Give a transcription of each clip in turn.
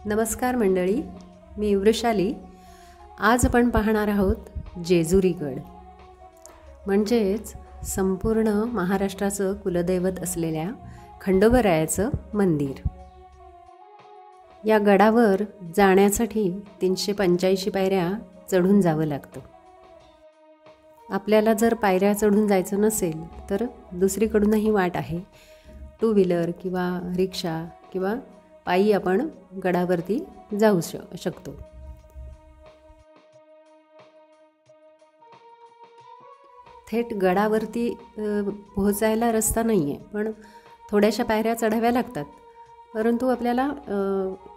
नमस्कार मंडळी, मी वृषाली. आज आपण पाहणार आहोत जेजुरी गड, म्हणजेच संपूर्ण महाराष्ट्राचं कुलदैवत असलेल्या खंडोबारायाचं मंदिर. या गडावर जाण्यासाठी 385 पायऱ्या चढून जावं लागतं. आपल्याला जर पायऱ्या चढून जायचं नसेल तर दुसरीकडूनही वाट आहे. 2 व्हीलर किंवा रिक्षा किंवा पायी आपण गडावरती जाऊ शकतो. थेट गडावरती पोहोचायला रस्ता नाही आहे, पण थोड्याशा पायऱ्या चढाव्या लागतात. परंतु आपल्याला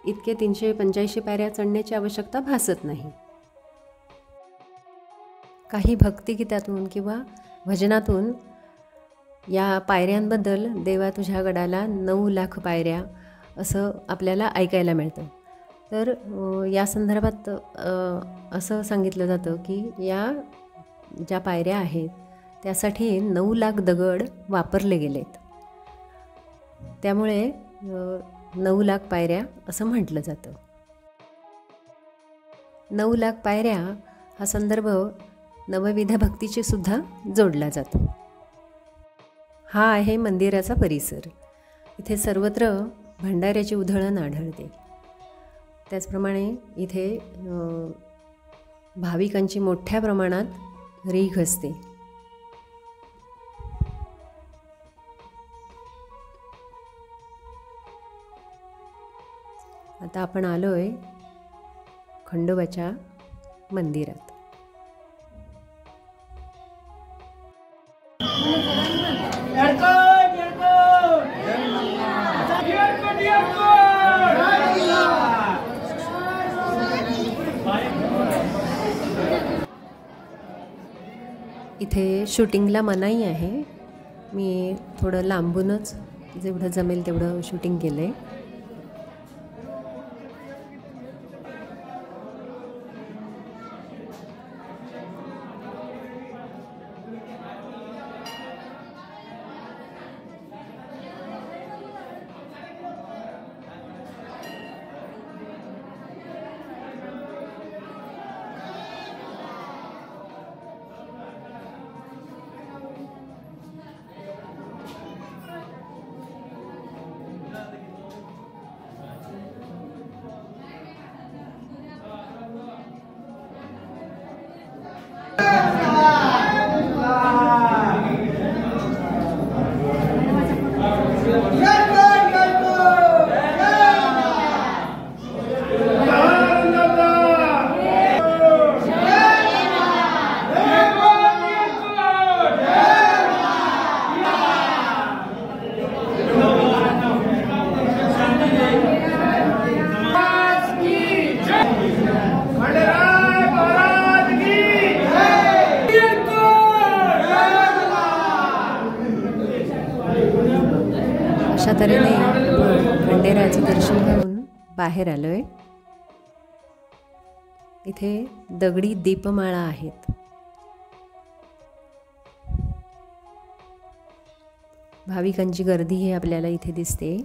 इतके 385 पायऱ्या चढण्याची आवश्यकता भासत नाही. काही भक्तिगीतातून किंवा भजनातून या पायऱ्यांबद्दल "देवा तुझ्या गडाला 9 लाख पायऱ्या" असं आपल्याला ऐकायला मिळतं. तर या संदर्भात असं सांगितलं जातं की या ज्या पायऱ्या आहेत त्यासाठी 9 लाख दगड वापरले गेलेत. त्यामुळे 9 लाख पायऱ्या असं म्हटलं जातं. 9 लाख पायऱ्या हा संदर्भ नवविध भक्तीची सुद्धा जोडला जातो. हा आहे मंदिराचा परिसर. इथे सर्वत्र भंडाऱ्याची उधळण आढळते. त्याचप्रमाणे इथे भाविकांची मोठ्या प्रमाणात रीघ असते. आता आपण आलोय खंडोबाच्या मंदिरात. इथे शूटिंगला मनाई आहे. मी थोडं लांबूनच जेवढं जमेल तेवढं शूटिंग केलं आहे. अशा तऱ्हेने खंडेरायाचं दर्शन घेऊन बाहेर आलोय. इथे दगडी दीपमाळा आहेत. भाविकांची गर्दी ही आपल्याला इथे दिसते.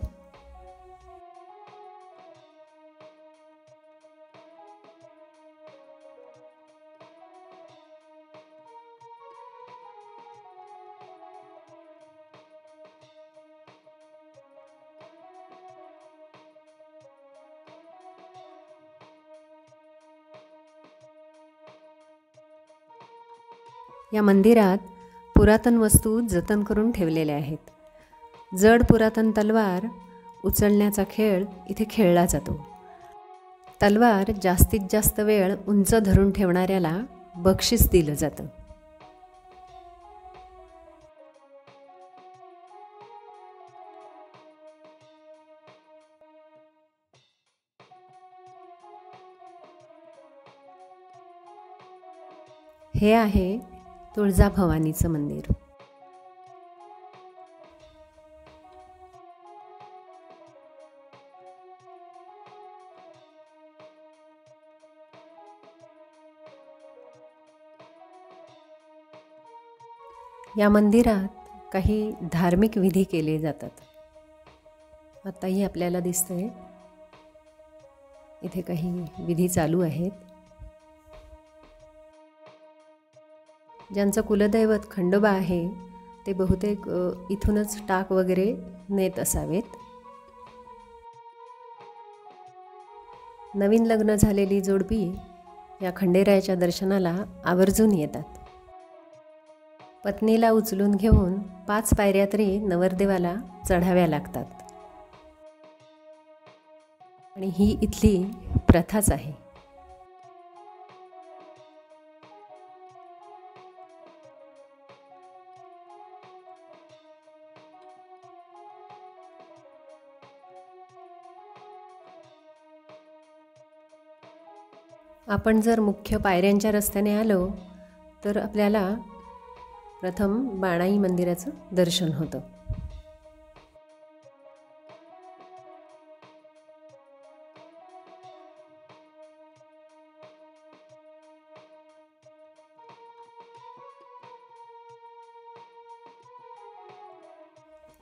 या मंदिरात पुरातन वस्तू जतन करून ठेवलेल्या आहेत. जड पुरातन तलवार उचलण्याचा खेळ इथे खेळला जातो. तलवार जास्तीत जास्त वेळ उंच धरून ठेवणाऱ्याला बक्षीस दिलं जातं. हे आहे तुळजाभवानीचं मंदिर. या मंदिरात काही धार्मिक विधी केले जातात. आताही आपल्याला दिसतंय. इथे काही विधी चालू आहेत. ज्यांचं कुलदैवत खंडोबा आहे ते बहुतेक इथूनच टाक वगैरे नेत असावेत. नवीन लग्न झालेली जोडपी या खंडेरायाच्या दर्शनाला आवर्जून येतात. पत्नीला उचलून घेऊन 5 पायऱ्या तरी नवरदेवाला चढाव्या लागतात आणि ही इथली प्रथाच आहे. आपण जर मुख्य पायऱ्यांच्या रस्त्याने आलो तर आपल्याला प्रथम बाणाई मंदिराचं दर्शन होतं.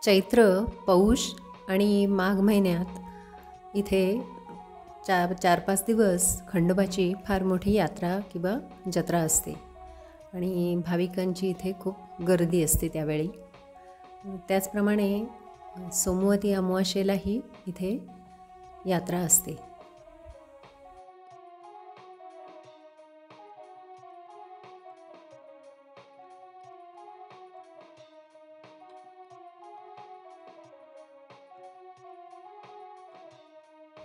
चैत्र, पौष आणि माघ महिन्यात इथे 4-5 दिवस खंडोबाची फार मोठी यात्रा किंवा जत्रा असते आणि भाविकांची इथे खूप गर्दी असते त्यावेळी. त्याचप्रमाणे सोमवती अमावास्येलाही इथे यात्रा असते.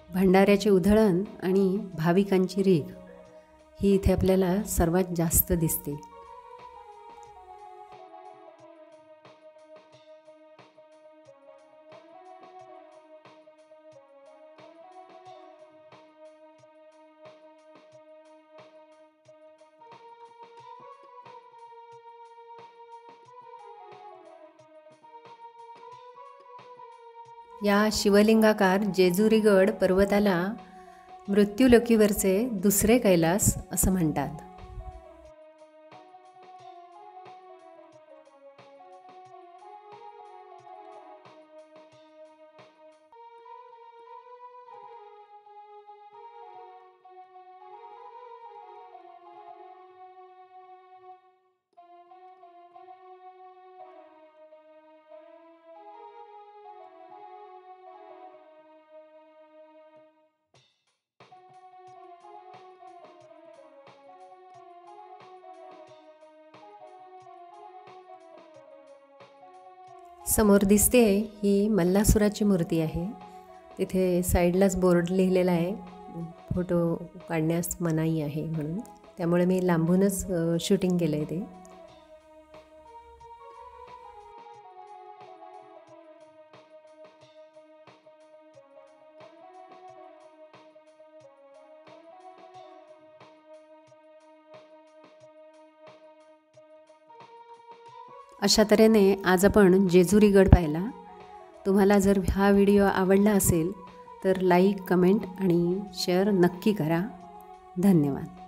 भंडाऱ्याची उधळण आणि भाविकांची रीघ ही इथे आपल्याला सर्वात जास्त दिसते. या शिवलिंगाकार जेजुरीगड पर्वताला मृत्युलोकीवरचे दुसरे कैलास असं म्हणतात. समोर दिसते ही मल्लासुराची मूर्ती आहे. तिथे साईडलाच बोर्ड लिहिलेला आहे फोटो काढण्यास मनाई आहे म्हणून, त्यामुळे मी लांबूनच शूटिंग केलं आहे ते. अशा तऱ्हेने आज आपण जेजुरीगड पाहिला. तुम्हाला जर हा व्हिडिओ आवडला असेल तर लाईक, कमेंट आणि शेअर नक्की करा. धन्यवाद.